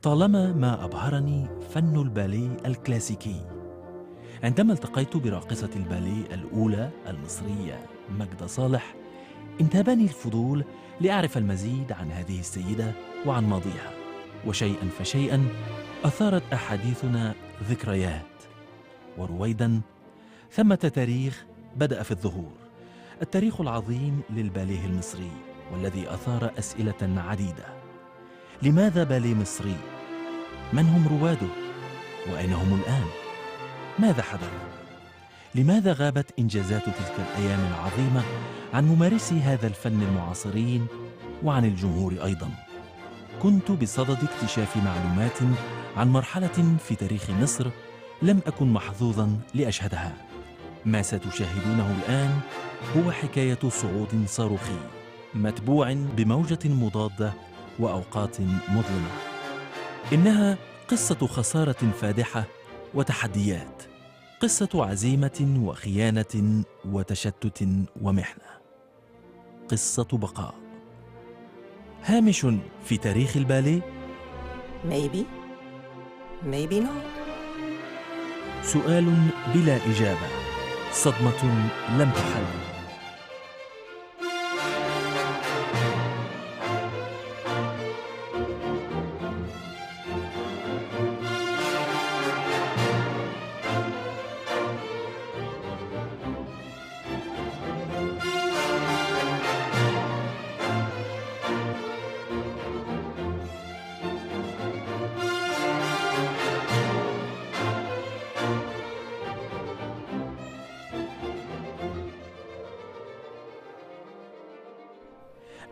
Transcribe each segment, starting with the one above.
طالما ما أبهرني فن الباليه الكلاسيكي. عندما التقيت براقصة الباليه الأولى المصرية ماجدة صالح، انتابني الفضول لأعرف المزيد عن هذه السيدة وعن ماضيها، وشيئا فشيئا أثارت أحاديثنا ذكريات، ورويدا ثمة تاريخ بدأ في الظهور، التاريخ العظيم للباليه المصري، والذي أثار أسئلة عديدة. لماذا باليه مصري؟ من هم رواده؟ وأين هم الآن؟ ماذا حدث؟ لماذا غابت إنجازات تلك الأيام العظيمة عن ممارسي هذا الفن المعاصرين وعن الجمهور أيضاً؟ كنت بصدد اكتشاف معلومات عن مرحلة في تاريخ مصر لم أكن محظوظاً لأشهدها. ما ستشاهدونه الآن هو حكاية صعود صاروخي متبوع بموجة مضادة وأوقات مظلمة. إنها قصة خسارة فادحة وتحديات، قصة عزيمة وخيانة وتشتت ومحنة، قصة بقاء. هامش في تاريخ الباليه؟ Maybe, maybe not. سؤال بلا إجابة، صدمة لم تحل.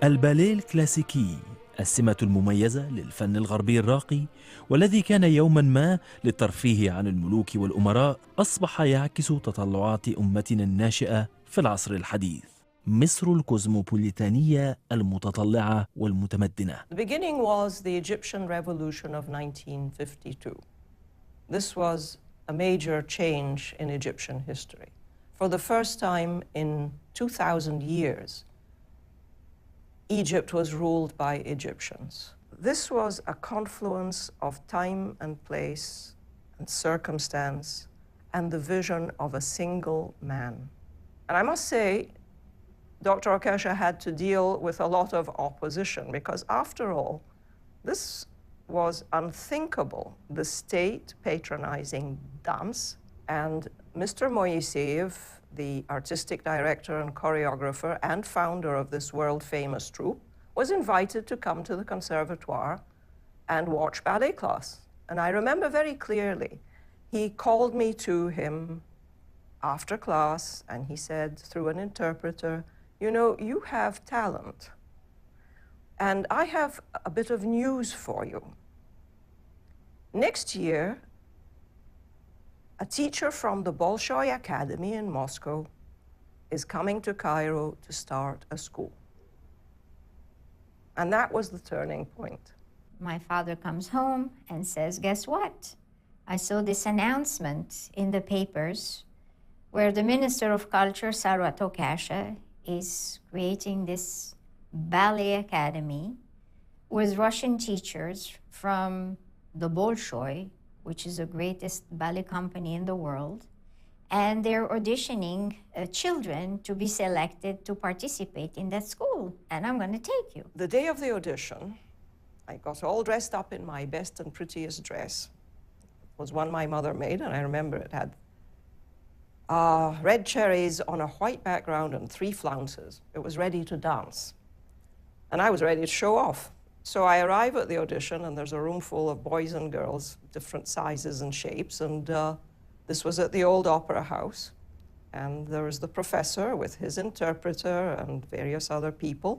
الباليه الكلاسيكي، السمة المميزة للفن الغربي الراقي، والذي كان يوما ما للترفيه عن الملوك والأمراء، أصبح يعكس تطلعات أمتنا الناشئة في العصر الحديث، مصر الكوزموبوليتانية المتطلعة والمتمدنة. The beginning was the Egyptian Revolution of 1952. This was a major change in Egyptian history. For the first time in 2,000 years, Egypt was ruled by Egyptians. This was a confluence of time and place and circumstance and the vision of a single man. And I must say, Dr. Okesha had to deal with a lot of opposition because, after all, this was unthinkable, the state patronizing dance. And Mr. Moiseev, the artistic director and choreographer and founder of this world-famous troupe, was invited to come to the conservatoire and watch ballet class. And I remember very clearly, he called me to him after class and he said through an interpreter, "You know, you have talent, and I have a bit of news for you. Next year, a teacher from the Bolshoi Academy in Moscow is coming to Cairo to start a school." And that was the turning point. My father comes home and says, "Guess what? I saw this announcement in the papers where the Minister of Culture, Sarwat Okasha, is creating this ballet academy with Russian teachers from the Bolshoi, which is the greatest ballet company in the world, and they're auditioning children to be selected to participate in that school, and I'm going to take you." The day of the audition, I got all dressed up in my best and prettiest dress. It was one my mother made, and I remember it had red cherries on a white background and 3 flounces. It was ready to dance. And I was ready to show off. So I arrive at the audition, and there's a room full of boys and girls, different sizes and shapes, and this was at the old Opera House. And there was the professor with his interpreter and various other people.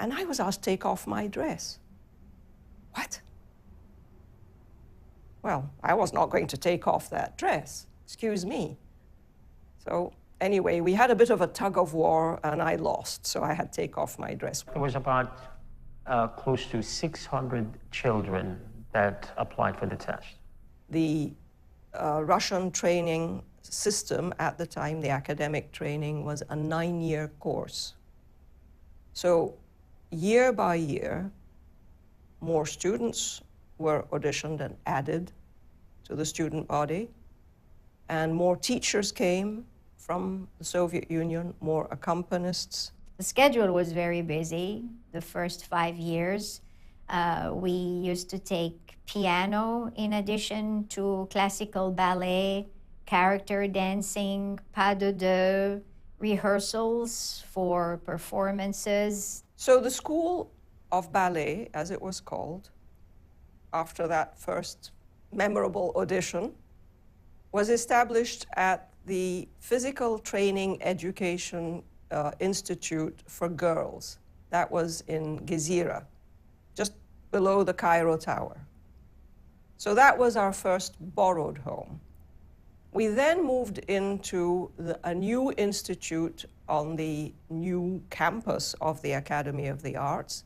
And I was asked to take off my dress. What? Well, I was not going to take off that dress. Excuse me. So anyway, we had a bit of a tug of war, and I lost, so I had to take off my dress. There was about close to 600 children that applied for the test. The Russian training system at the time, the academic training, was a 9-year course. So year by year, more students were auditioned and added to the student body, and more teachers came from the Soviet Union, more accompanists. The schedule was very busy the first 5 years. We used to take piano in addition to classical ballet, character dancing, pas de deux, rehearsals for performances. So the School of Ballet, as it was called, after that first memorable audition, was established at the Physical Training Education Institute for Girls. That was in Gezira, just below the Cairo Tower. So that was our first borrowed home. We then moved into a new institute on the new campus of the Academy of the Arts.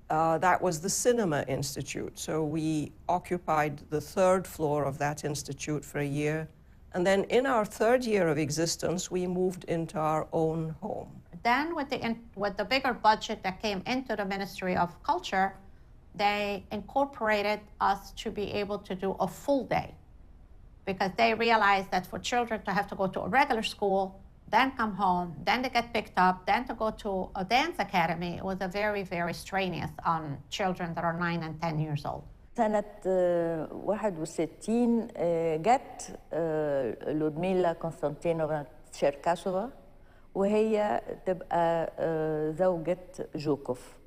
That was the Cinema Institute. So we occupied the third floor of that institute for a year. And then in our third year of existence, we moved into our own home. Then with the bigger budget that came into the Ministry of Culture, they incorporated us to be able to do a full day, because they realized that for children to have to go to a regular school, then come home, then to get picked up, then to go to a dance academy, it was a very, very strenuous on children that are 9 and 10 years old. سنة 61 جت لودميلا قسطنطينوفنا تشيركاسوفا وهي تبقى زوجة جوكوف.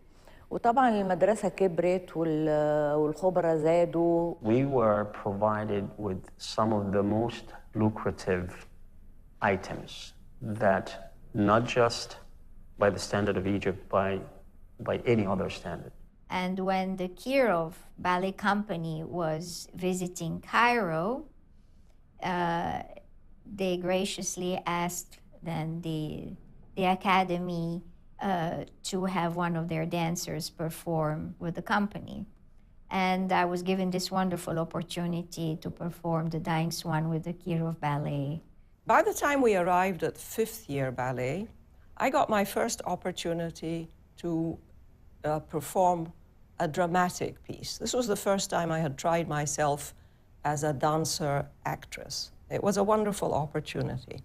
وطبعا المدرسة كبرت والخبراء زادوا. We were provided with some of the most lucrative items that not just by the standard of Egypt, by any other standard. And when the Kirov Ballet Company was visiting Cairo, they graciously asked then the Academy to have one of their dancers perform with the company. And I was given this wonderful opportunity to perform The Dying Swan with the Kirov Ballet. By the time we arrived at fifth year ballet, I got my first opportunity to perform a dramatic piece. This was the first time I had tried myself as a dancer-actress. It was a wonderful opportunity.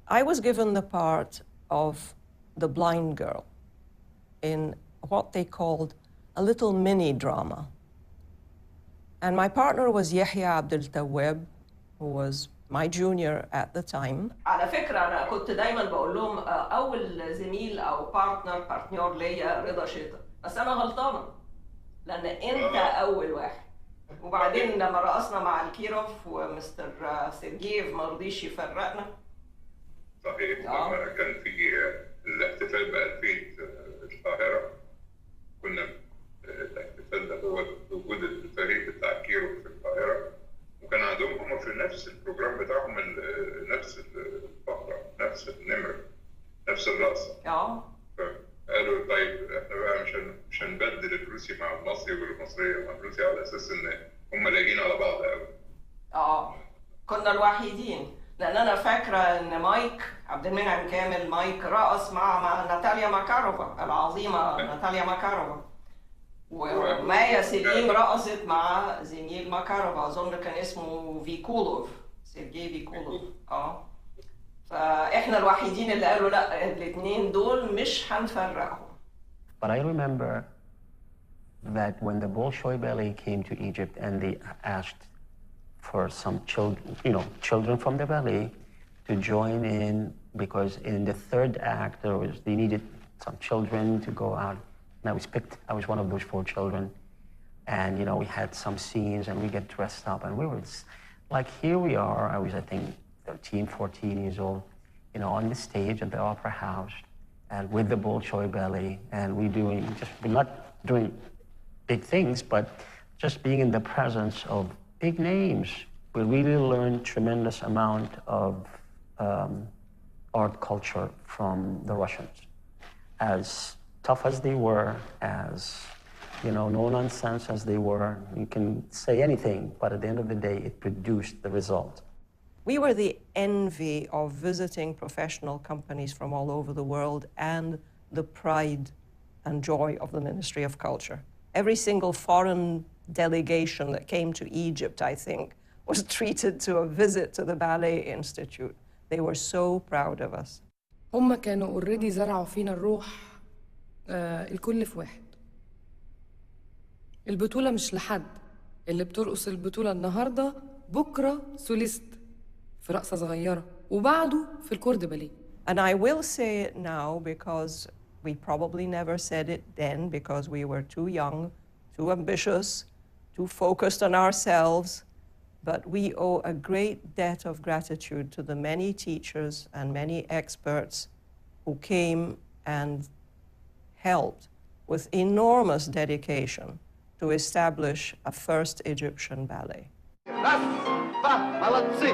I was given the part of the blind girl in what they called a little mini drama. And my partner was Yahya Abdel Tawwab, who was my junior at the time. على فكرة أنا كنت دايماً بقول لهم أول زميل أو بارتنر ليا رضا شيطة، بس أنا غلطانة لأن أنت أول واحد. وبعدين لما رقصنا مع الكيروف ومستر سيرجيف ما رضيش يفرقنا. صحيح. لما كان في الاحتفال بألفية القاهرة كنا الاحتفال ده هو وجود الفريق بتاع كيروف في القاهرة. وكان عندهم هم في نفس البروجرام بتاعهم نفس الفقرة، نفس النمر، نفس الرقصة. فقالوا طيب احنا بقى مش هنبدل الروسي مع المصري والمصرية مع الروسي على اساس ان هم لاقيين على بعض قوي. كنا الوحيدين، لان انا فاكرة ان مايك عبد المنعم كامل مايك رقص مع ناتاليا ماكاروفا العظيمة ناتاليا ماكاروفا. ومايا سليم رقصت مع زميل ماكاروفا اظن كان اسمه فيكولوف، سيرجي فيكولوف. فاحنا الوحيدين اللي قالوا لا الاثنين دول مش هنفرقهم. But I remember that when the Bolshoi Ballet came to Egypt and they asked for some children from the ballet to join in, because in the third act they needed some children to go out. And I was picked. I was one of those 4 children, and we had some scenes, and we get dressed up, and we were like, here we are. I was, I think, 13, 14 years old, on the stage at the Opera House, and with the Bolshoi Ballet, and we're not doing big things, but just being in the presence of big names. We really learned tremendous amount of art culture from the Russians. As tough as they were, as no nonsense as they were, you can say anything, but at the end of the day, it produced the result. We were the envy of visiting professional companies from all over the world and the pride and joy of the Ministry of Culture. Every single foreign delegation that came to Egypt, I think, was treated to a visit to the Ballet Institute. They were so proud of us. هم كانوا اوريدي زرعوا فينا الروح الكل في واحد. البطولة مش لحد، اللي بترقص البطولة النهاردة بكرة سوليست في رقصة صغيرة وبعده في الكورد باليه. And I will say it now because we probably never said it then because we were too young, too ambitious, too focused on ourselves. But we owe a great debt of gratitude to the many teachers and many experts who came and helped with enormous dedication to establish a first Egyptian ballet. Раз, два, молодцы!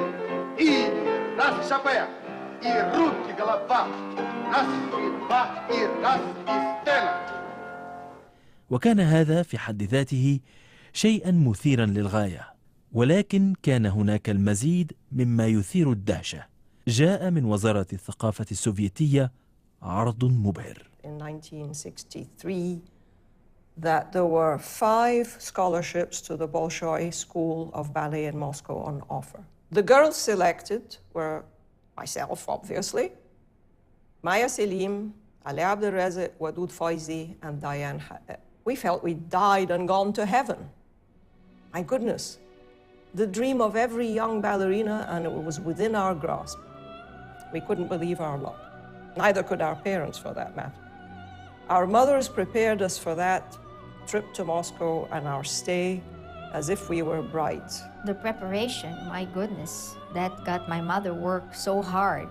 И раз, шапе! И руки, голова! Раз, и два, и раз, и стена! وكان هذا في حد ذاته شيئا مثيرا للغاية، ولكن كان هناك المزيد مما يثير الدهشة. جاء من وزارة الثقافة السوفيتية عرض مبهر. In 1963, that there were 5 scholarships to the Bolshoi School of Ballet in Moscow on offer. The girls selected were myself, obviously, Maya Selim, Ali Abdelrazek, Wadud Faizi, and Diane Haet. We felt we'd died and gone to heaven. My goodness, the dream of every young ballerina, and it was within our grasp. We couldn't believe our luck. Neither could our parents, for that matter. Our mothers prepared us for that trip to Moscow and our stay as if we were brides. The preparation, my goodness, that got my mother work so hard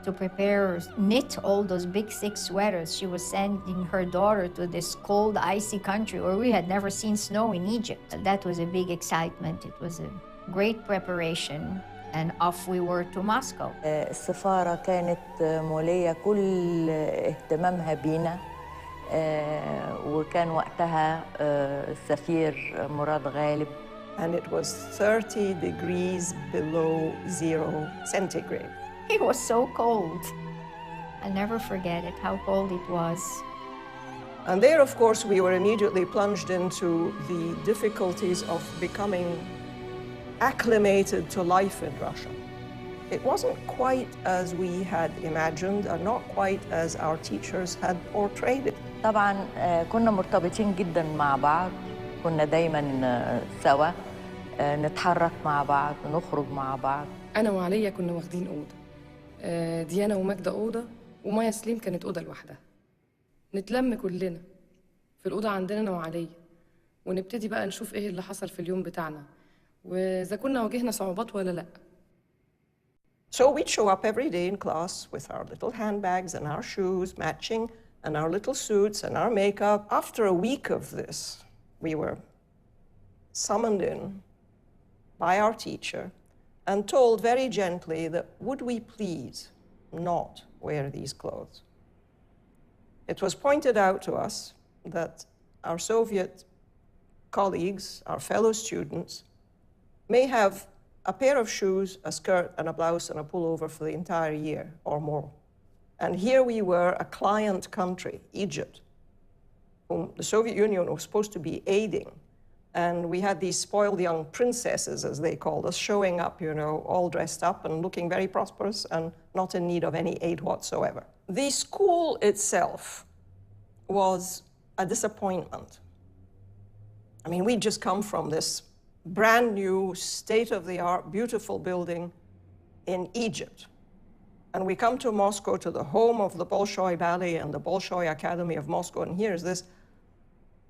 to prepare, knit all those big thick sweaters. She was sending her daughter to this cold, icy country where we had never seen snow in Egypt. That was a big excitement. It was a great preparation, and off we were to Moscow. السفارة كانت مولية كل اهتمامها بينا، وكان وقتها السفير مراد غالب. And it was 30 degrees below 0 centigrade. It was so cold. I'll never forget it, how cold it was. And there, of course, we were immediately plunged into the difficulties of becoming acclimated to life in Russia. It wasn't quite as we had imagined and not quite as our teachers had portrayed it. طبعاً كنا مرتبطين جداً مع بعض، كنا دايماً سوا، نتحرك مع بعض، نخرج مع بعض. أنا وعليا كنا واخدين أوضة، ديانا وماجدة أوضة، ومايا سليم كانت أوضة لوحدها. نتلم كلنا في الأوضة عندنا أنا وعليا، ونبتدي بقى نشوف إيه اللي حصل في اليوم بتاعنا، وإذا كنا واجهنا صعوبات ولا لأ. So we'd show up every day in class with our little handbags and our shoes matching and our little suits and our makeup. After a week of this, we were summoned in by our teacher and told very gently that would we please not wear these clothes. It was pointed out to us that our Soviet colleagues, our fellow students, may have a pair of shoes, a skirt, and a blouse and a pullover for the entire year or more. And here we were, a client country, Egypt, whom the Soviet Union was supposed to be aiding. And we had these spoiled young princesses, as they called us, showing up, you know, all dressed up and looking very prosperous and not in need of any aid whatsoever. The school itself was a disappointment. I mean, we'd just come from this brand new, state-of-the-art, beautiful building in Egypt. And we come to Moscow, to the home of the Bolshoi Ballet and the Bolshoi Academy of Moscow, and here's this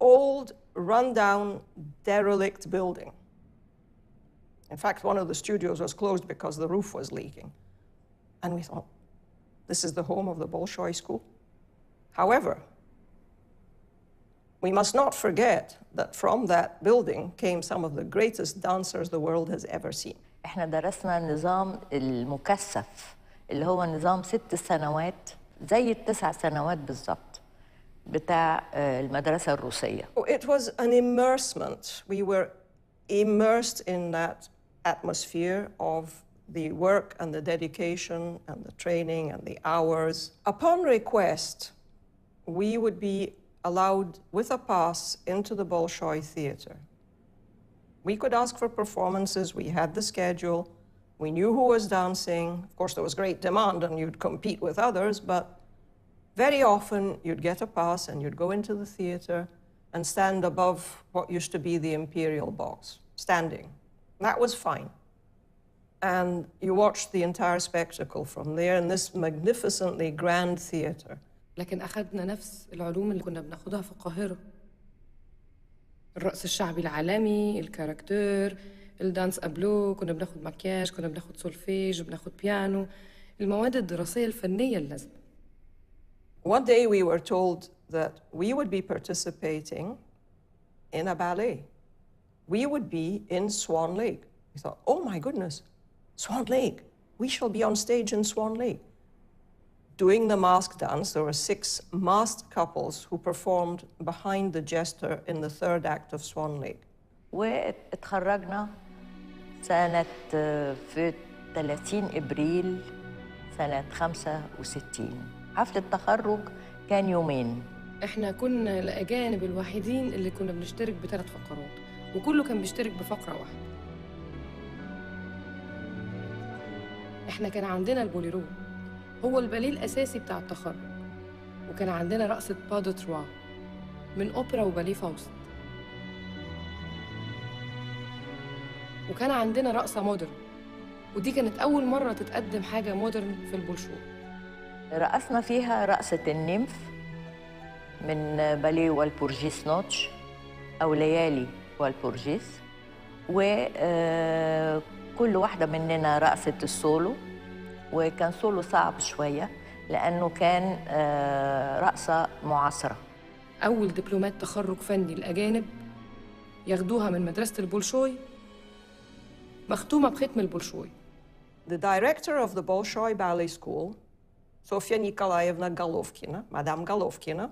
old, run-down, derelict building. In fact, one of the studios was closed because the roof was leaking. And we thought, this is the home of the Bolshoi school? However, we must not forget that from that building came some of the greatest dancers the world has ever seen. احنا درسنا النظام المكثف اللي هو نظام 6 سنوات زي ال9 سنوات بالظبط بتاع المدرسة الروسية. It was an immersement. We were immersed in that atmosphere of the work and the dedication and the training and the hours. Upon request, we would be allowed with a pass into the Bolshoi Theatre. We could ask for performances, we had the schedule, we knew who was dancing. Of course, there was great demand and you'd compete with others, but very often you'd get a pass and you'd go into the theatre and stand above what used to be the imperial box, standing. That was fine. And you watched the entire spectacle from there in this magnificently grand theatre. لكن أخذنا نفس العلوم اللي كنا بناخدها في القاهرة. الرقص الشعبي العالمي، الكاركتير، الدانس أبلو، كنا بناخد مكياج، كنا بناخد سولفيج، بناخد بيانو، المواد الدراسية الفنية اللازمة. One day we were told that we would be participating in a ballet. We would be in Swan Lake. We thought, oh my goodness, Swan Lake. We shall be on stage in Swan Lake. Doing the masked dance, there were 6 masked couples who performed behind the jester in the 3rd act of Swan Lake. واتخرجنا سنة في 30 إبريل سنة 65. حفل التخرج كان يومين. احنا كنا الأجانب الوحيدين اللي كنا بنشترك ب3 فقرات، وكله كان بيشترك بفقرة واحدة. احنا كان عندنا البوليرو هو الباليه الأساسي بتاع التخرج، وكان عندنا رقصة با دو تروا من أوبرا وباليه فاوست، وكان عندنا رقصة مودرن، ودي كانت أول مرة تتقدم حاجة مودرن في البولشوي. رقصنا فيها رقصة النمف من باليه والبورجيس نوتش أو ليالي والبورجيس، وكل واحدة مننا رقصة السولو، وكان سولو صعب شوية لأنه كان رقصة معاصرة. أول دبلومات تخرج فني الأجانب ياخدوها من مدرسة البولشوي مختومة بختم البولشوي. The director of the Bolshoi Ballet School, Sofia Nikolaevna Golovkina, Madame Golovkina,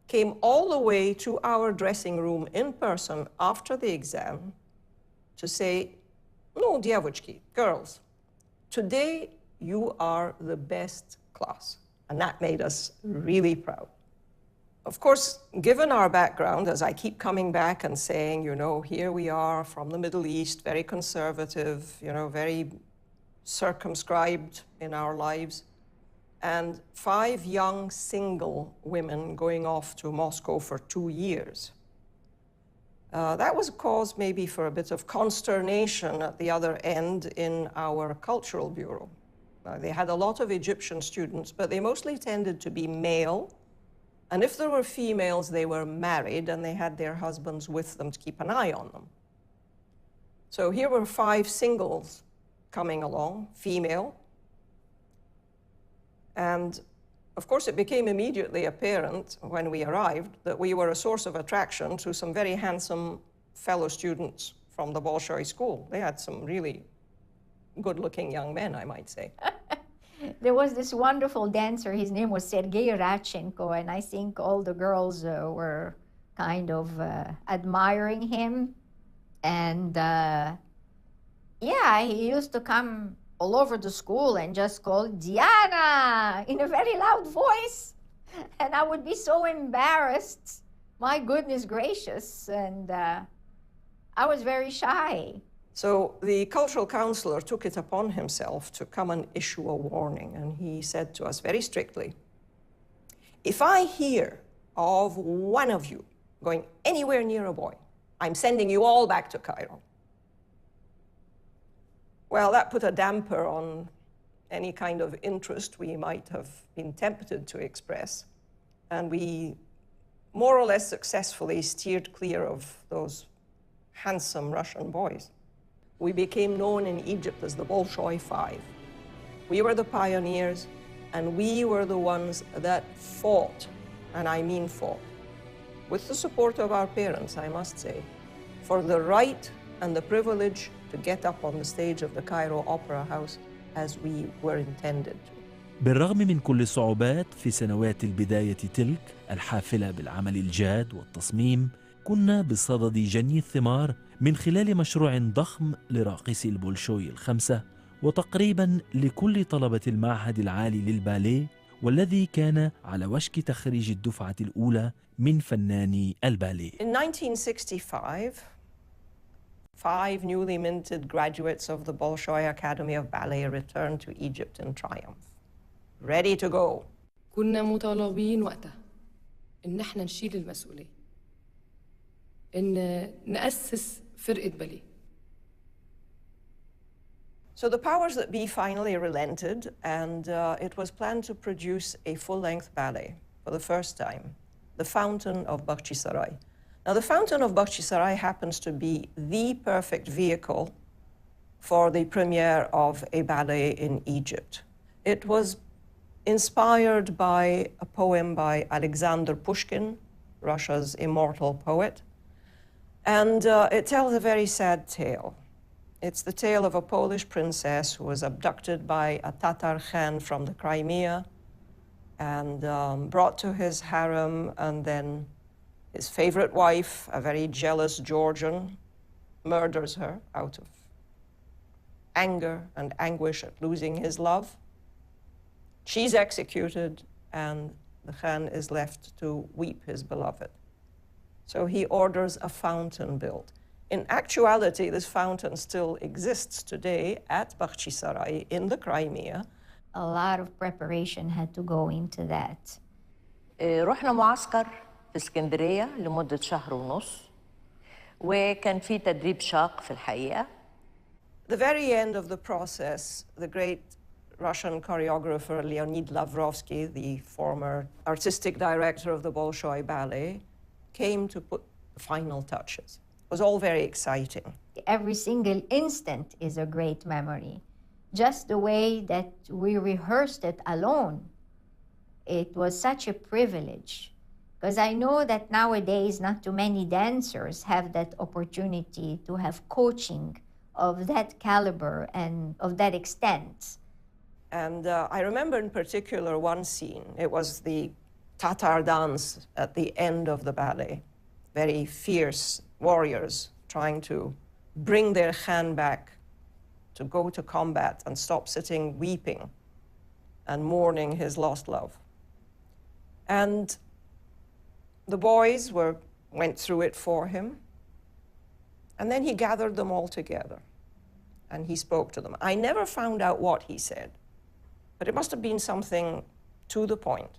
came all the way to our dressing room in person after the exam to say, no, девочки, girls, today you are the best class. And that made us really proud. Of course, given our background, as I keep coming back and saying, you know, here we are from the Middle East, very conservative, you know, very circumscribed in our lives, and 5 young single women going off to Moscow for 2 years. That was a cause maybe for a bit of consternation at the other end in our cultural bureau. They had a lot of Egyptian students, but they mostly tended to be male. And if there were females, they were married and they had their husbands with them to keep an eye on them. So here were 5 singles coming along, female. And of course, it became immediately apparent when we arrived that we were a source of attraction to some very handsome fellow students from the Bolshoi school. They had some really good-looking young men, I might say. There was this wonderful dancer, his name was Sergei Radchenko, and I think all the girls were kind of admiring him. And yeah, he used to come all over the school and just call Diana in a very loud voice. And I would be so embarrassed. My goodness gracious. And I was very shy. So the cultural counselor took it upon himself to come and issue a warning. And he said to us very strictly, if I hear of one of you going anywhere near a boy, I'm sending you all back to Cairo. Well, that put a damper on any kind of interest we might have been tempted to express. And we more or less successfully steered clear of those handsome Russian boys. We became known in Egypt as the Bolshoi 5. We were the pioneers, and we were the ones that fought, and I mean fought, with the support of our parents, I must say, for the right and the privilege to get up on the stage of the Cairo Opera House as we were intended to. بالرغم من كل الصعوبات في سنوات البداية تلك الحافلة بالعمل الجاد والتصميم، كنا بصدد جني الثمار من خلال مشروع ضخم لراقصي البولشوي 5 وتقريبا لكل طلبة المعهد العالي للباليه والذي كان على وشك تخريج الدفعة الأولى من فناني الباليه. In 1965, 5 newly minted graduates of the Bolshoi Academy of Ballet returned to Egypt in triumph, ready to go. كنا مطالبين وقتها إن احنا نشيل المسؤولية، إن نأسس فرقة باليه. So the powers that be finally relented, and it was planned to produce a full-length ballet for the first time, The Fountain of Bakhchisarai. Now, the Fountain of Bakhchisarai happens to be the perfect vehicle for the premiere of a ballet in Egypt. It was inspired by a poem by Alexander Pushkin, Russia's immortal poet, and it tells a very sad tale. It's the tale of a Polish princess who was abducted by a Tatar Khan from the Crimea and brought to his harem, and then his favorite wife, a very jealous Georgian, murders her out of anger and anguish at losing his love. She's executed, and the Khan is left to weep his beloved. So he orders a fountain built. In actuality, this fountain still exists today at Bakhchisarai in the Crimea. A lot of preparation had to go into that. رحنا معسكر في اسكندرية لمدة شهر ونص، وكان في تدريب شاق في الحقيقة. The very end of the process, the great Russian choreographer Leonid Lavrovsky, the former artistic director of the Bolshoi Ballet, came to put the final touches. It was all very exciting. Every single instant is a great memory. Just the way that we rehearsed it alone, it was such a privilege. Because I know that nowadays not too many dancers have that opportunity to have coaching of that caliber and of that extent. And I remember in particular one scene. It was the Tatar dance at the end of the ballet. Very fierce warriors trying to bring their Khan back to go to combat and stop sitting weeping and mourning his lost love. And the boys went through it for him, and then he gathered them all together and he spoke to them. I never found out what he said, but it must have been something to the point.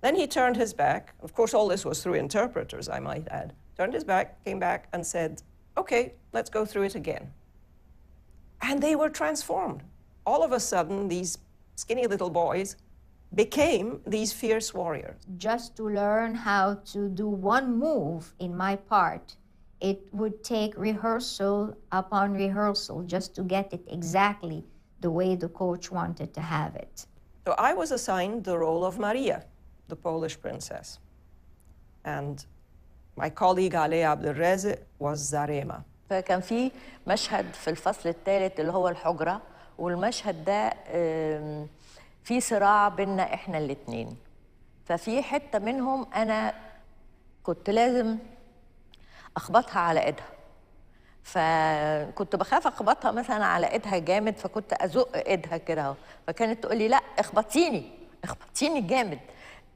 Then he turned his back. Of course, all this was through interpreters, I might add. Turned his back, came back and said, okay, let's go through it again. And they were transformed. All of a sudden, these skinny little boys became these fierce warriors. Just to learn how to do one move in my part, it would take rehearsal upon rehearsal just to get it exactly the way the coach wanted to have it. So I was assigned the role of Maria, the Polish princess. And my colleague Ali Abdelrezik was Zarema. فكان في مشهد في الفصل الثالث اللي هو الحجرة، والمشهد ده في صراع بيننا احنا الاتنين. ففي حتة منهم أنا كنت لازم أخبطها على إيدها، فكنت بخاف أخبطها مثلا على إيدها جامد، فكنت أزق إيدها كده اهو، فكانت تقول لي لا اخبطيني اخبطيني جامد،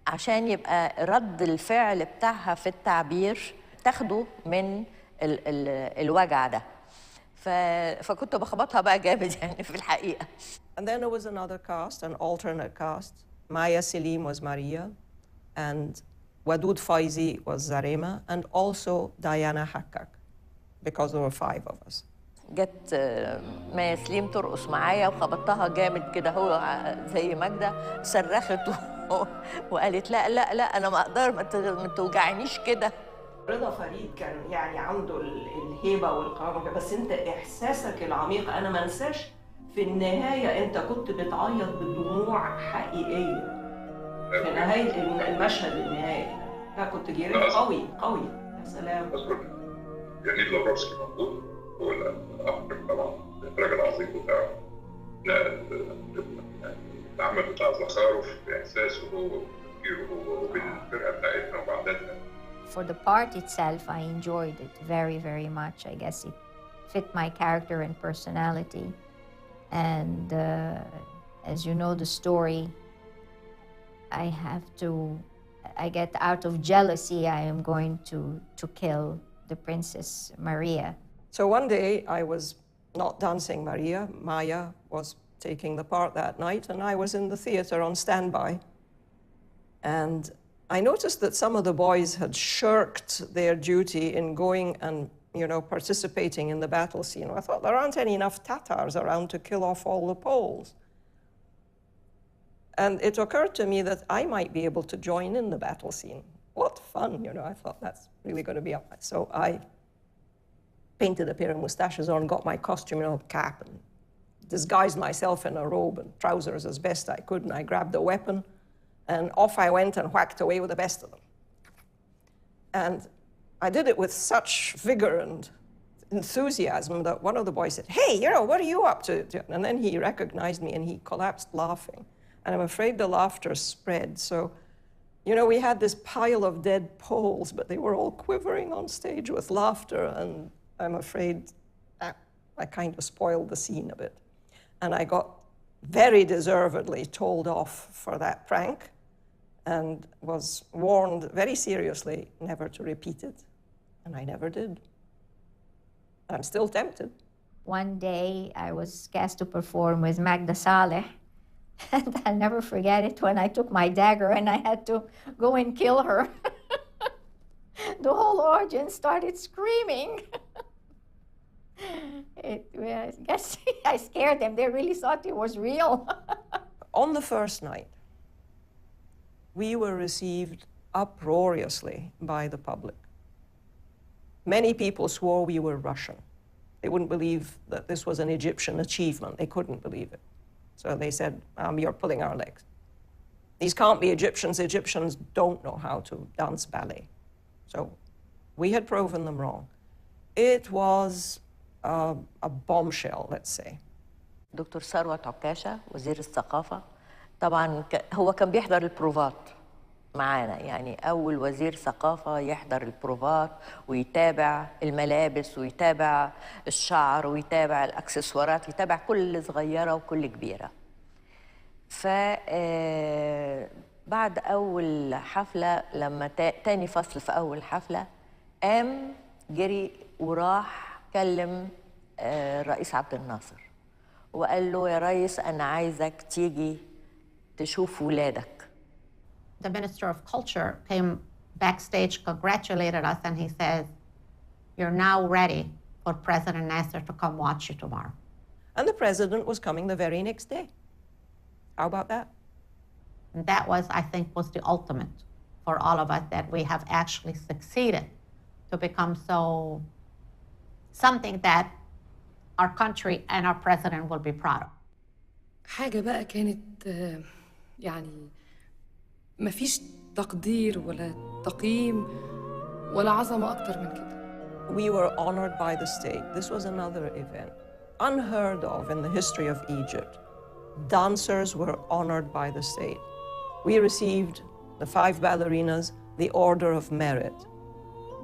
عشان يبقى رد الفعل بتاعها في التعبير تاخده من الوجع ده. فكنت بخبطها بقى جامد يعني في الحقيقة. And then there was another cast, an alternate cast. Maya Selim was Maria, and Wadud Faizi was Zarema, and also Diana Hakkak, because there were 5 of us. جت مايا سليم ترقص معايا وخبطتها جامد كده، هو زي ماجدة صرخت وقالت لا لا لا أنا ما أقدر، ما توجعنيش كده. رضا فريد كان يعني عنده الهيبة والقرار، بس أنت إحساسك العميق أنا ما انساش في النهاية أنت كنت بتعيط بدموع حقيقية في نهاية المشهد النهائي. لا كنت جريت قوي قوي. يا سلام. يعني لافروفسكي موجود، هو الأخرج طبعا الإخراج العظيم بتاعه نقل يعني العمل بتاع زخارف بإحساسه هو وتفكيره هو وبالفرقة بتاعتنا وبعدتها. For the part itself, I enjoyed it very, very much. I guess it fit my character and personality. And as you know, the story I get out of jealousy, I am going to kill the Princess Maria. So one day I was not dancing Maria. Maya was taking the part that night, and I was in the theater on standby. And I noticed that some of the boys had shirked their duty in going and, participating in the battle scene. I thought there aren't enough Tatars around to kill off all the Poles. And it occurred to me that I might be able to join in the battle scene. What fun, I thought that's really going to be up. So I painted a pair of mustaches on, got my costume, cap, and disguised myself in a robe and trousers as best I could, and I grabbed the weapon, and off I went and whacked away with the best of them. And I did it with such vigor and enthusiasm that one of the boys said, "Hey, what are you up to?" And then he recognized me and he collapsed laughing. And I'm afraid the laughter spread. So, we had this pile of dead Poles, but they were all quivering on stage with laughter. And I'm afraid I kind of spoiled the scene a bit. And I got very deservedly told off for that prank and was warned very seriously never to repeat it. And I never did. I'm still tempted. One day I was cast to perform with Magda Saleh. And I'll never forget it when I took my dagger and I had to go and kill her. The whole audience started screaming. I guess I scared them. They really thought it was real. On the first night, we were received uproariously by the public. Many people swore we were Russian. They wouldn't believe that this was an Egyptian achievement. They couldn't believe it. So they said, "You're pulling our legs. These can't be Egyptians. Egyptians don't know how to dance ballet." So we had proven them wrong. It was a bombshell, let's say. دكتور ثروت عكاشة وزير الثقافة طبعا هو كان بيحضر البروفات معانا، يعني أول وزير ثقافة يحضر البروفات ويتابع الملابس ويتابع الشعر ويتابع الأكسسوارات، يتابع كل صغيرة وكل كبيرة. بعد أول حفلة، لما تاني فصل في أول حفلة، قام جري وراح كلم الرئيس عبد الناصر وقال له: يا ريس أنا عايزك تيجي تشوف ولادك. The Minister of Culture came backstage, congratulated us, and he said, "You're now ready for President Nasser to come watch you tomorrow." And the president was coming the very next day. How about that? And that was, I think, was the ultimate for all of us, that we have actually succeeded to become something that our country and our president will be proud of. حاجة بقى كانت يعني مفيش تقدير ولا تقييم ولا عظمة أكتر من كده. We were honored by the state. This was another event unheard of in the history of Egypt. Dancers were honored by the state. We received, the 5 ballerinas, the Order of Merit.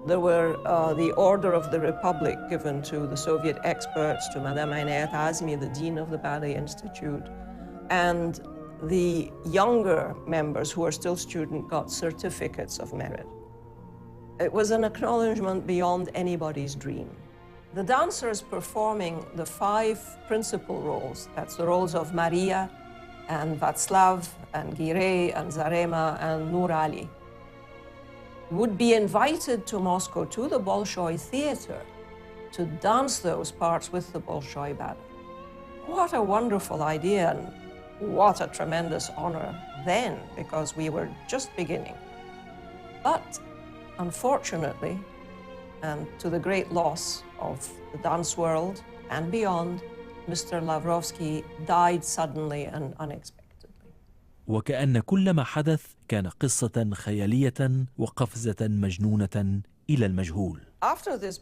There were the Order of the Republic given to the Soviet experts, to Madame Inayat Azmi, the Dean of the Ballet Institute, and the younger members who are still students got certificates of merit. It was an acknowledgement beyond anybody's dream. The dancers performing the 5 principal roles, that's the roles of Maria and Václav and Girey and Zarema and Nur Ali, would be invited to Moscow, to the Bolshoi Theater, to dance those parts with the Bolshoi ballet. What a wonderful idea, and what a tremendous honor then, because we were just beginning. But unfortunately, and to the great loss of the dance world and beyond, Mr. Lavrovsky died suddenly and unexpectedly. وكأن كل ما حدث كان قصة خيالية وقفزة مجنونة إلى المجهول. After this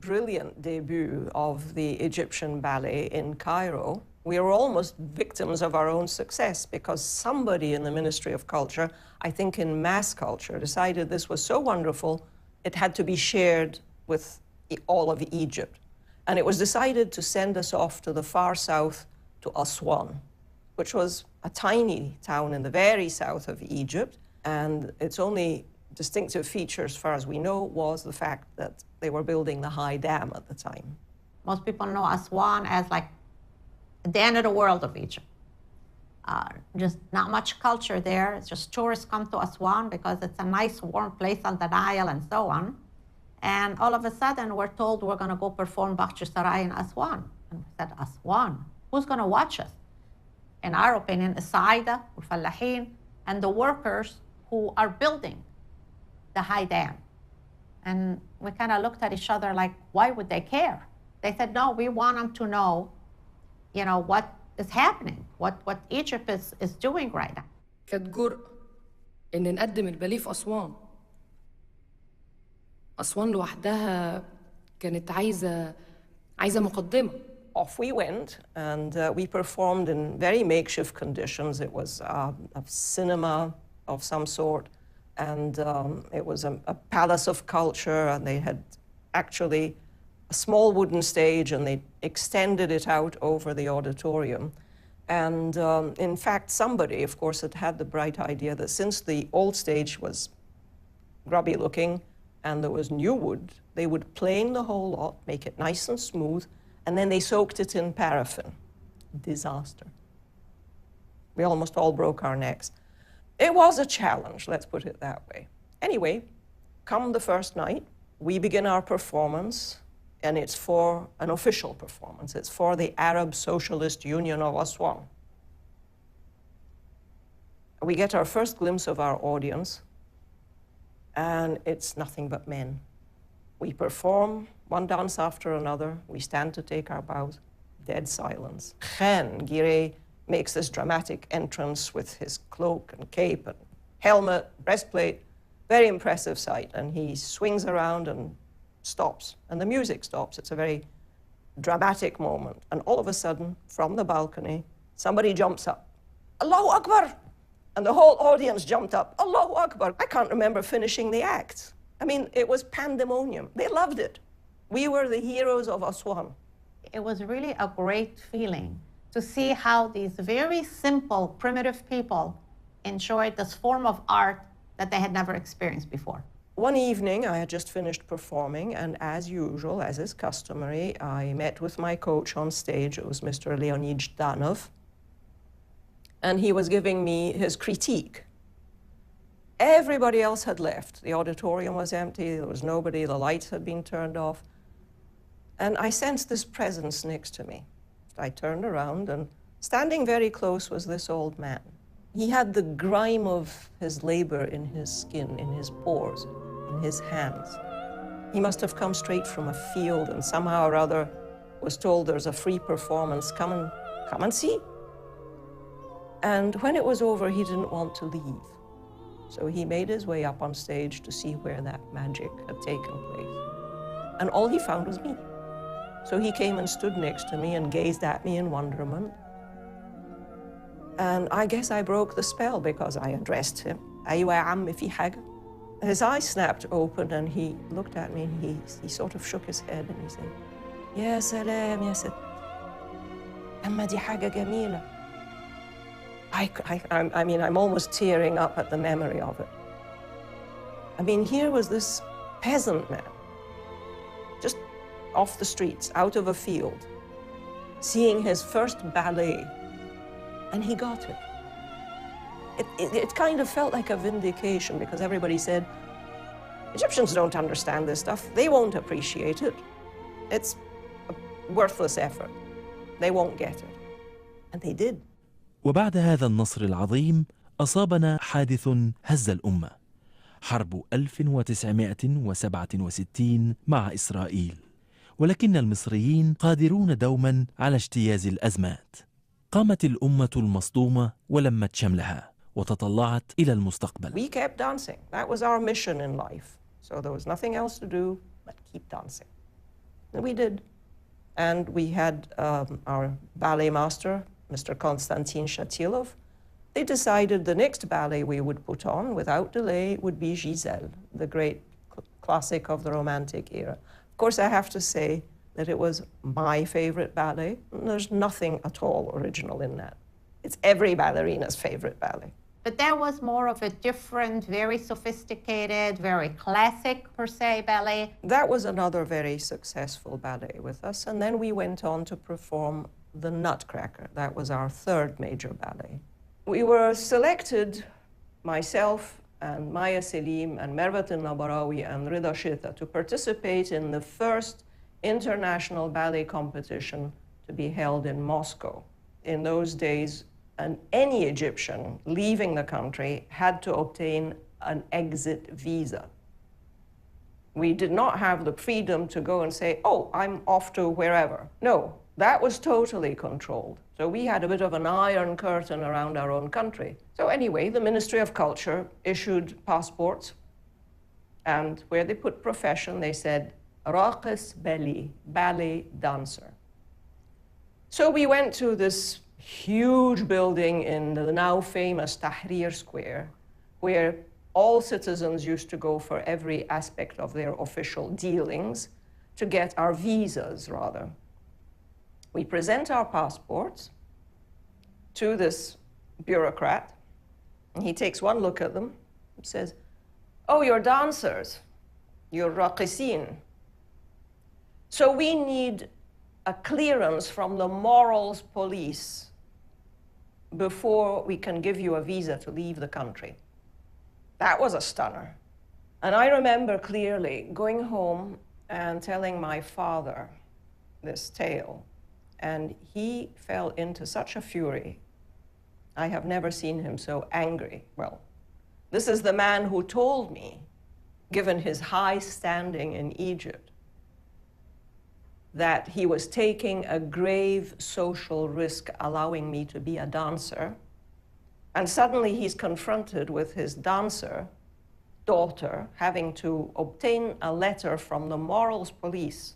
brilliant debut of the Egyptian ballet in Cairo, we were almost victims of our own success, because somebody in the Ministry of Culture, I think in mass culture, decided this was so wonderful, it had to be shared with all of Egypt. And it was decided to send us off to the far south, to Aswan, which was a tiny town in the very south of Egypt, and its only distinctive feature, as far as we know, was the fact that they were building the high dam at the time. Most people know Aswan as like the end of the world of Egypt. Just not much culture there. It's just tourists come to Aswan because it's a nice warm place on the Nile and so on. And all of a sudden we're told we're going to go perform Bakhsh Sarai in Aswan. And we said, Aswan? Who's going to watch us? In our opinion, Saida, Fallahin, and the workers who are building the high dam. And we kind of looked at each other like, why would they care? They said, no, we want them to know, what is happening, what Egypt is doing right now. كانت جرأة إن نقدم الباليه في أسوان. أسوان لوحدها كانت عايزة مقدمة. Off we went, and we performed in very makeshift conditions. It was a cinema of some sort, and it was a palace of culture, and they had actually a small wooden stage, and they extended it out over the auditorium. And in fact, somebody, of course, had the bright idea that since the old stage was grubby looking and there was new wood, they would plane the whole lot, make it nice and smooth, and then they soaked it in paraffin. Disaster. We almost all broke our necks. It was a challenge, let's put it that way. Anyway, come the first night, we begin our performance, and it's for an official performance. It's for the Arab Socialist Union of Aswan. We get our first glimpse of our audience, and it's nothing but men. We perform one dance after another. We stand to take our bows. Dead silence. Khan Girey makes this dramatic entrance with his cloak and cape and helmet, breastplate. Very impressive sight. And he swings around and stops. And the music stops. It's a very dramatic moment. And all of a sudden, from the balcony, somebody jumps up. Allahu Akbar! And the whole audience jumped up. Allahu Akbar! I can't remember finishing the act. I mean, it was pandemonium. They loved it. We were the heroes of Aswan. It was really a great feeling to see how these very simple, primitive people enjoyed this form of art that they had never experienced before. One evening, I had just finished performing, and as usual, as is customary, I met with my coach on stage. It was Mr. Leonid Zhdanov, and he was giving me his critique. Everybody else had left. The auditorium was empty. There was nobody. The lights had been turned off. And I sensed this presence next to me. I turned around, and standing very close was this old man. He had the grime of his labor in his skin, in his pores, in his hands. He must have come straight from a field and somehow or other was told there's a free performance. Come and see. And when it was over, he didn't want to leave. So he made his way up on stage to see where that magic had taken place. And all he found was me. So he came and stood next to me and gazed at me in wonderment. And I guess I broke the spell because I addressed him. Aywa ya ammi fi haja? His eyes snapped open and he looked at me and he sort of shook his head and he said, Ya salam, ya salam. Amma di haja jamila. I mean, I'm almost tearing up at the memory of it. I mean, here was this peasant man, just off the streets, out of a field, seeing his first ballet, and he got it. It kind of felt like a vindication because everybody said, Egyptians don't understand this stuff. They won't appreciate it. It's a worthless effort. They won't get it. And they did. وبعد هذا النصر العظيم أصابنا حادث هز الأمة، حرب 1967 مع إسرائيل. ولكن المصريين قادرون دوما على اجتياز الأزمات. قامت الأمة المصدومة ولمت شملها وتطلعت إلى المستقبل. We kept dancing. That was our mission in life. So there was nothing else to do but keep dancing. And we did. And we had our ballet master, Mr. Konstantin Shatilov. They decided the next ballet we would put on without delay would be Giselle, the great classic of the Romantic era. Of course, I have to say that it was my favorite ballet. There's nothing at all original in that. It's every ballerina's favorite ballet. But that was more of a different, very sophisticated, very classic, per se, ballet. That was another very successful ballet with us. And then we went on to perform The Nutcracker. That was our third major ballet. We were selected, myself and Maya Selim and Mervat al-Nabarawi and Rida Shita, to participate in the first international ballet competition to be held in Moscow. In those days, any Egyptian leaving the country had to obtain an exit visa. We did not have the freedom to go and say, oh, I'm off to wherever. No, that was totally controlled. So we had a bit of an iron curtain around our own country. So anyway, the Ministry of Culture issued passports, and where they put profession, they said, Raqis Ballet, ballet dancer. So we went to this huge building in the now famous Tahrir Square, where all citizens used to go for every aspect of their official dealings, to get our visas, rather. We present our passports to this bureaucrat, and he takes one look at them and says, oh, you're dancers, you're raqisin. So we need a clearance from the morals police before we can give you a visa to leave the country. That was a stunner. And I remember clearly going home and telling my father this tale, and he fell into such a fury. I have never seen him so angry. Well, this is the man who told me, given his high standing in Egypt, that he was taking a grave social risk allowing me to be a dancer. And suddenly he's confronted with his dancer daughter having to obtain a letter from the morals police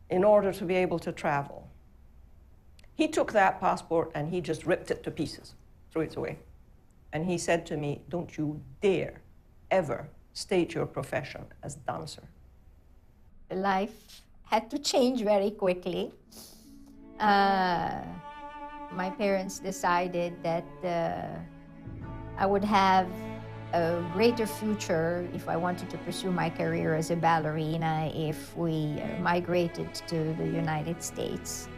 in order to be able to travel. He took that passport and he just ripped it to pieces, threw it away. And he said to me, don't you dare ever state your profession as dancer. Life had to change very quickly. My parents decided that I would have a greater future if I wanted to pursue my career as a ballerina if we migrated to the United States,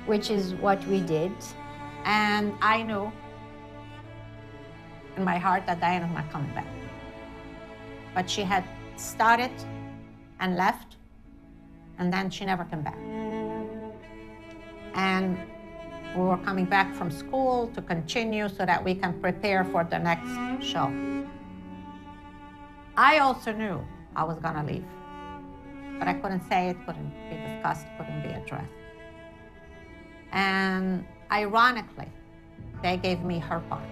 which is what we did. And I knew in my heart that Diane was not coming back. But she had started and left, and then she never came back. And we were coming back from school to continue so that we can prepare for the next show. I also knew I was gonna leave, but I couldn't say it, couldn't be discussed, couldn't be addressed. And ironically, they gave me her part.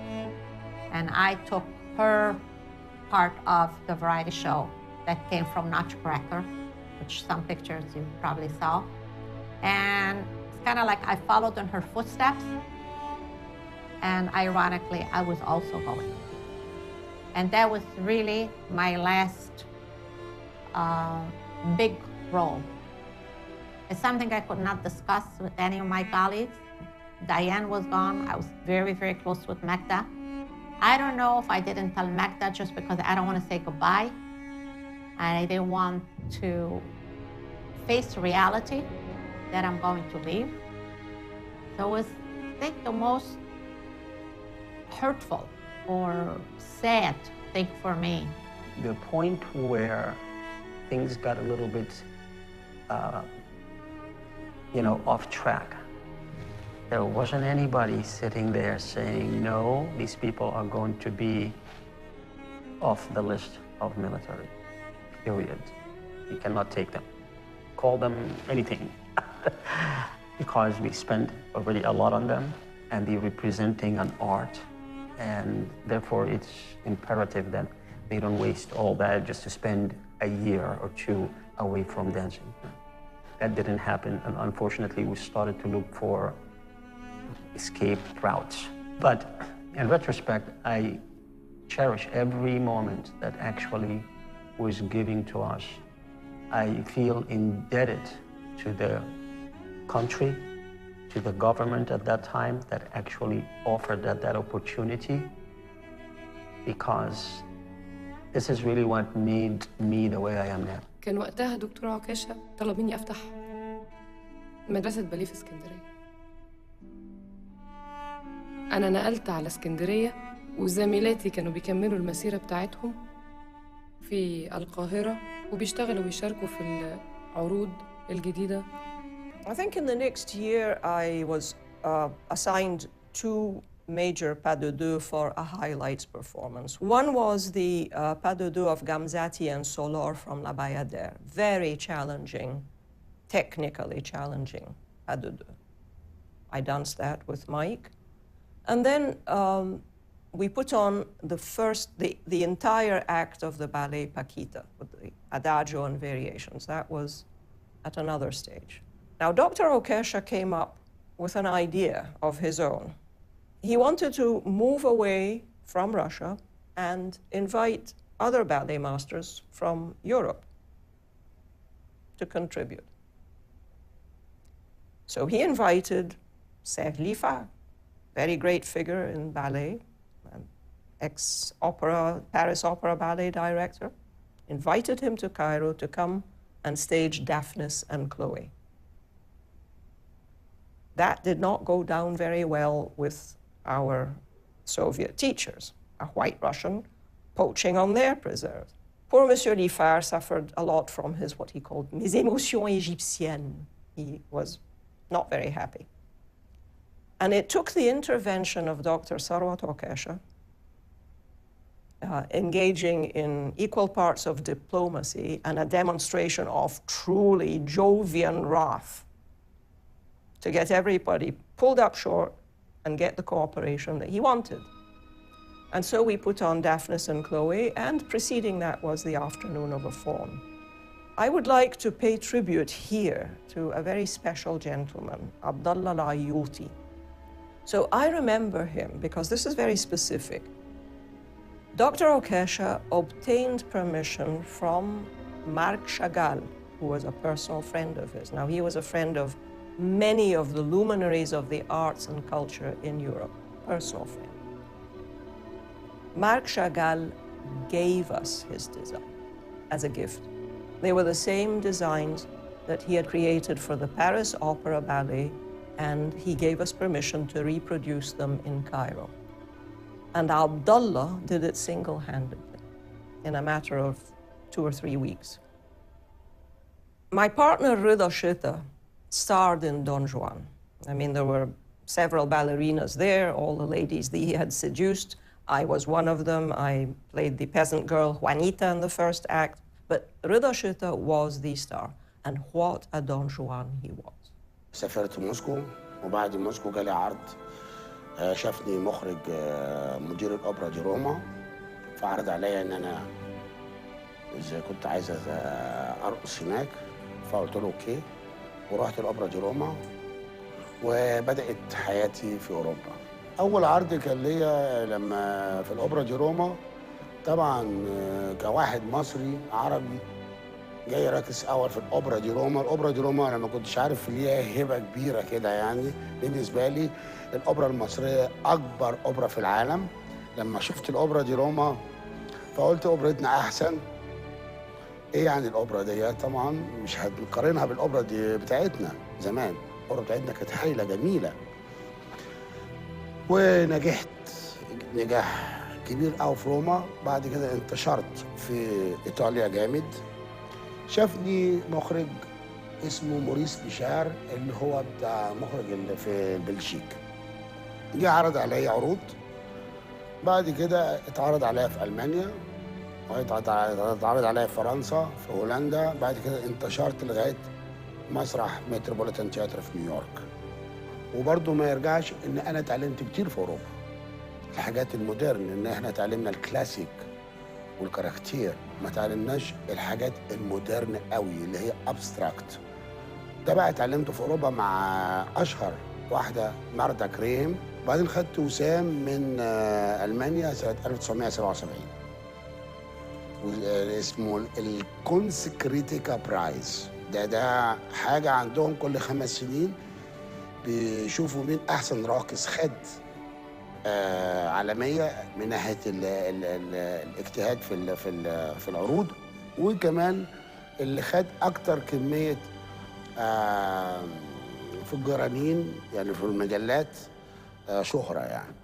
And I took her part of the variety show that came from Nutcracker, which some pictures you probably saw. And it's kind of like I followed in her footsteps. And ironically, I was also going. And that was really my last big role. It's something I could not discuss with any of my colleagues. Diane was gone. I was very, very close with Magda. I don't know if I didn't tell Magda just because I don't want to say goodbye. And I didn't want to face reality that I'm going to leave. So it was, I think, the most hurtful or sad thing for me. The point where things got a little bit, off track. There wasn't anybody sitting there saying, no, these people are going to be off the list of military, period. You cannot take them. Call them anything. Because we spent already a lot on them, and they're representing an art, and therefore it's imperative that they don't waste all that just to spend a year or two away from dancing. That didn't happen, and unfortunately we started to look for escape routes. But in retrospect, I cherish every moment that actually was given to us. I feel indebted to the country, to the government at that time that actually offered that opportunity, because this is really what made me the way I am now. كان وقتها دكتور عكاشة طلب مني أفتح مدرسة باليه في اسكندرية. أنا نقلت على اسكندرية وزميلاتي كانوا بيكملوا المسيرة بتاعتهم في القاهرة وبيشتغلوا ويشاركوا في العروض الجديدة. I think in the next year I was assigned 2 major pas de deux for a highlights performance. One was the pas de deux of Gamzati and Solor from La Bayadère. Very challenging, technically challenging pas de deux. I danced that with Mike. And then we put on the entire act of the ballet Paquita with the adagio and variations. That was at another stage. Now, Dr. Okesha came up with an idea of his own. He wanted to move away from Russia and invite other ballet masters from Europe to contribute. So he invited Serge Liffard, very great figure in ballet, an ex-opera, Paris Opera Ballet director, invited him to Cairo to come and stage Daphnis and Chloe. That did not go down very well with our Soviet teachers, a white Russian poaching on their preserves. Poor Monsieur Liffard suffered a lot from his, what he called, mes émotions égyptiennes. He was not very happy. And it took the intervention of Dr. Sarwat Okesha, engaging in equal parts of diplomacy and a demonstration of truly Jovian wrath to get everybody pulled up short and get the cooperation that he wanted. And so we put on Daphnis and Chloe, and preceding that was the Afternoon of a Faun. I would like to pay tribute here to a very special gentleman, Abdallah Al-Ayyuti. So I remember him because this is very specific. Dr. Okesha obtained permission from Marc Chagall, who was a personal friend of his. Now, he was a friend of many of the luminaries of the arts and culture in Europe, personal friend. Marc Chagall gave us his design as a gift. They were the same designs that he had created for the Paris Opera Ballet, and he gave us permission to reproduce them in Cairo. And Abdullah did it single-handedly in a matter of 2 or 3 weeks. My partner, Rida Shita, starred in Don Juan. I mean, there were several ballerinas there, all the ladies that he had seduced. I was one of them. I played the peasant girl Juanita in the first act. But Rida Shita was the star. And what a Don Juan he was. سافرت موسكو وبعد موسكو جالي عرض شافني مخرج مدير الأوبرا دي روما فعرض عليا إن أنا إذا كنت عايز أرقص هناك فقلت له أوكي ورحت الأوبرا دي روما وبدأت حياتي في أوروبا. أول عرض كان ليا لما في الأوبرا دي روما طبعا كواحد مصري عربي جاي راكز اول في الاوبرا دي روما. الاوبرا دي روما انا ما كنتش عارف ليها هبه كبيره كده يعني بالنسبه لي. الاوبرا المصريه اكبر اوبرا في العالم. لما شفت الاوبرا دي روما فقلت اوبرتنا احسن. ايه يعني الاوبرا دي؟ طبعا مش هنقارنها بالاوبرا دي بتاعتنا زمان. الاوبرا بتاعتنا كانت هايله جميله. ونجحت نجاح كبير قوي في روما. بعد كده انتشرت في ايطاليا جامد. شافني مخرج اسمه موريس بيشار اللي هو بتاع مخرج اللي في بلجيك. جه عرض عليا عروض. بعد كده اتعرض عليا في المانيا واتعرض عليا في فرنسا في هولندا. بعد كده انتشرت لغايه مسرح متروبوليتان تياتر في نيويورك. وبرضه ما يرجعش ان انا اتعلمت كتير في اوروبا الحاجات المودرن، ان احنا اتعلمنا الكلاسيك والكاركتير، ما تعلمناش الحاجات المودرن قوي اللي هي ابستراكت. ده بقى اتعلمته في اوروبا مع اشهر واحده مارتا كريم. وبعدين خدت وسام من المانيا سنه 1977 اسمه الكونسكريتيكا برايز. ده حاجه عندهم كل 5 سنين بيشوفوا مين أحسن راقص خد عالمية من ناحية الاجتهاد في العروض، وكمان اللي خد أكتر كمية في الجرانين يعني في المجلات شهرة يعني.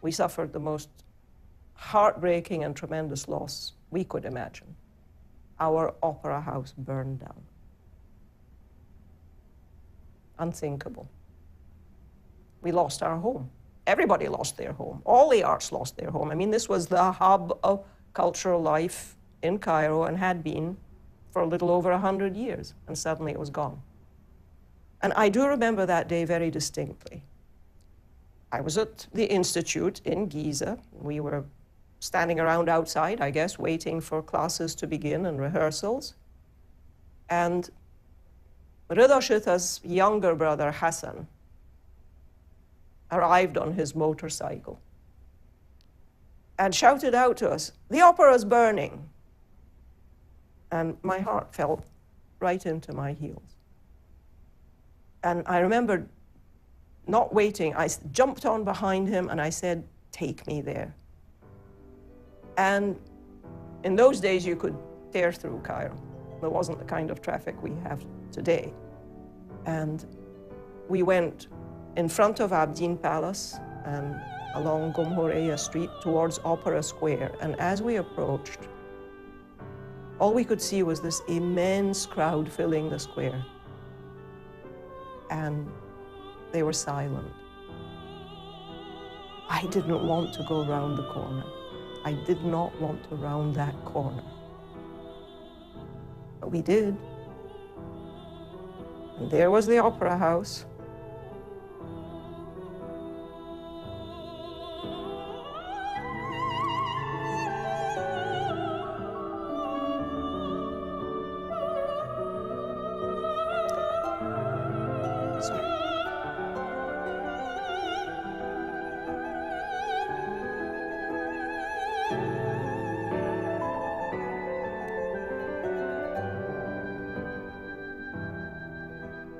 We suffered the most heartbreaking and tremendous loss we could imagine. Our opera house burned down. Unthinkable. We lost our home. Everybody lost their home. All the arts lost their home. I mean, this was the hub of cultural life in Cairo and had been for a little over 100 years, and suddenly it was gone. And I do remember that day very distinctly. I was at the Institute in Giza. We were standing around outside, I guess, waiting for classes to begin and rehearsals. And Rida Shita's younger brother, Hassan, arrived on his motorcycle and shouted out to us, "The opera's burning." And my heart fell right into my heels. And I remember not waiting, I jumped on behind him and I said, "Take me there." And in those days, you could tear through Cairo. There wasn't the kind of traffic we have today. And we went in front of Abdin Palace and along Gomhoreya Street towards Opera Square. And as we approached, all we could see was this immense crowd filling the square. And they were silent. I didn't want to go round the corner. I did not want to round that corner. But we did. And there was the opera house.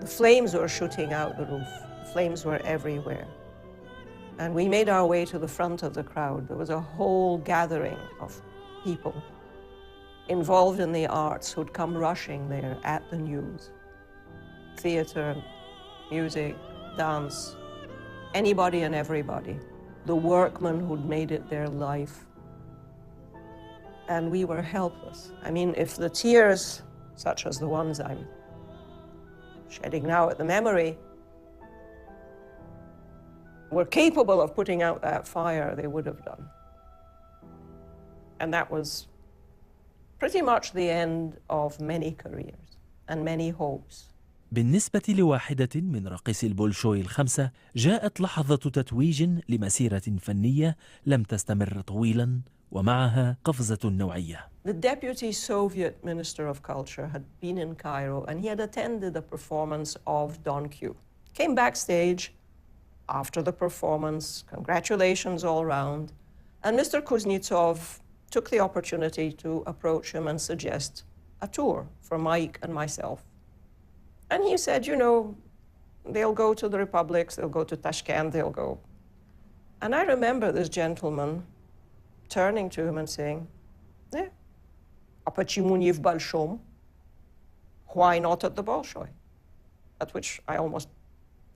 The flames were shooting out the roof. The flames were everywhere. And we made our way to the front of the crowd. There was a whole gathering of people involved in the arts who'd come rushing there at the news. Theater, music, dance, anybody and everybody. The workmen who'd made it their life. And we were helpless. I mean, if the tears, such as the ones I'm shedding now at the memory, were capable of putting out that fire, they would have done. And that was pretty much the end of many careers and many hopes. بالنسبة لواحدة من راقصي البولشوي الخمسة، جاءت لحظة تتويج لمسيرة فنية لم تستمر طويلا ومعها قفزة نوعية. The deputy Soviet Minister of Culture had been in Cairo and he had attended a performance of Don Q. Came backstage after the performance, congratulations all round, and Mr. Kuznetsov took the opportunity to approach him and suggest a tour for Mike and myself. And he said, you know, they'll go to the republics, they'll go to Tashkent, they'll go. And I remember this gentleman turning to him and saying, yeah, a почему не в Большом? Why not at the Bolshoi? At which I almost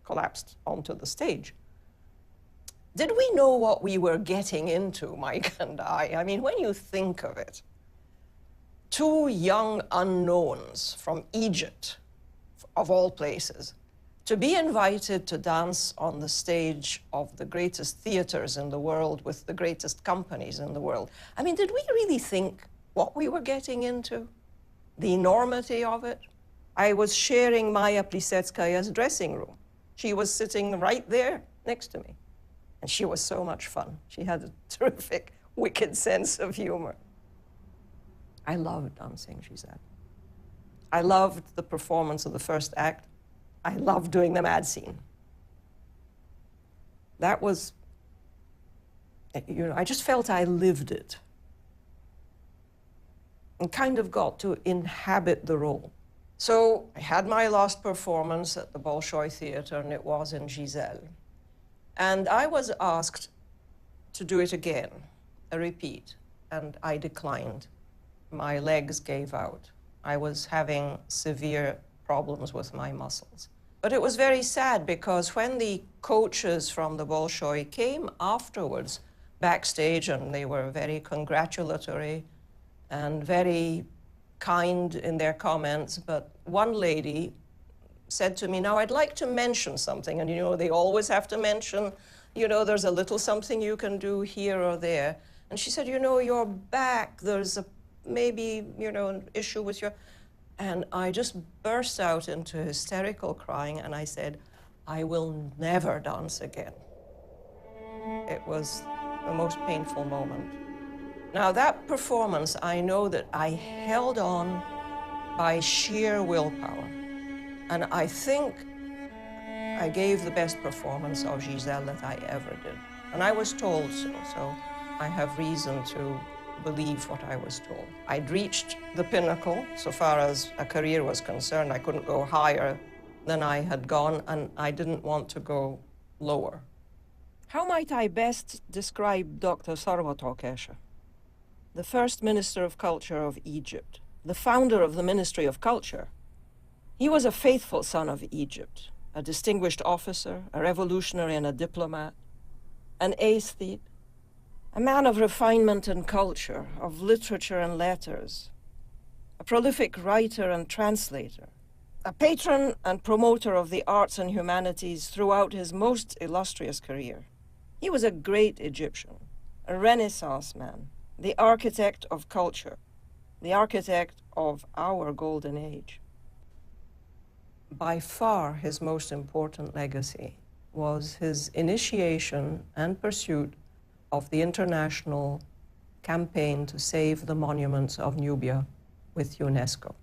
collapsed onto the stage. Did we know what we were getting into, Mike and I? I mean, when you think of it, two young unknowns from Egypt, of all places, to be invited to dance on the stage of the greatest theaters in the world with the greatest companies in the world. I mean, did we really think what we were getting into? The enormity of it? I was sharing Maya Plisetskaya's dressing room. She was sitting right there next to me. And she was so much fun. She had a terrific, wicked sense of humor. I loved dancing, she said. I loved the performance of the first act. I loved doing the mad scene. That was, you know, I just felt I lived it and kind of got to inhabit the role. So I had my last performance at the Bolshoi Theater, and it was in Giselle. And I was asked to do it again, a repeat, and I declined. My legs gave out. I was having severe problems with my muscles. But it was very sad because when the coaches from the Bolshoi came afterwards backstage, and they were very congratulatory and very kind in their comments, but one lady said to me, now I'd like to mention something, and you know, they always have to mention, you know, there's a little something you can do here or there. And she said, you know, your back, there's a maybe, you know, an issue with your, and I just burst out into hysterical crying, and I said, I will never dance again. It was the most painful moment. Now, that performance, I know that I held on by sheer willpower. And I think I gave the best performance of Giselle that I ever did. And I was told so, so I have reason to believe what I was told. I'd reached the pinnacle so far as a career was concerned. I couldn't go higher than I had gone, and I didn't want to go lower. How might I best describe Dr. Sarwat Keshe? The first Minister of Culture of Egypt, the founder of the Ministry of Culture. He was a faithful son of Egypt, a distinguished officer, a revolutionary and a diplomat, an aesthete, a man of refinement and culture, of literature and letters, a prolific writer and translator, a patron and promoter of the arts and humanities throughout his most illustrious career. He was a great Egyptian, a Renaissance man, the architect of culture, the architect of our golden age. By far, his most important legacy was his initiation and pursuit of the international campaign to save the monuments of Nubia with UNESCO.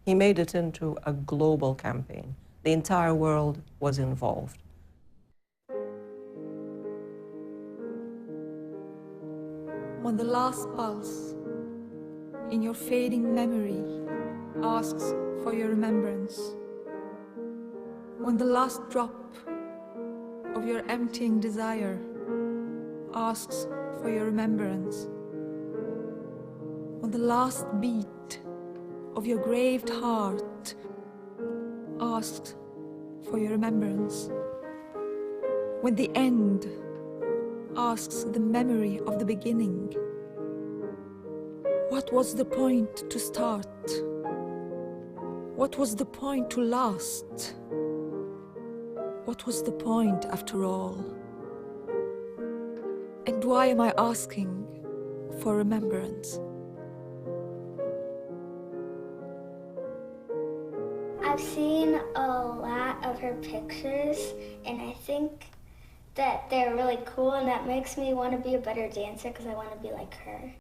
He made it into a global campaign. The entire world was involved. When the last pulse in your fading memory asks for your remembrance, when the last drop of your emptying desire asks for your remembrance, when the last beat of your graved heart asks for your remembrance, when the end asks the memory of the beginning, what was the point to start? What was the point to last? What was the point after all? And why am I asking for remembrance? I've seen a lot of her pictures, and I think that they're really cool, and that makes me want to be a better dancer because I want to be like her.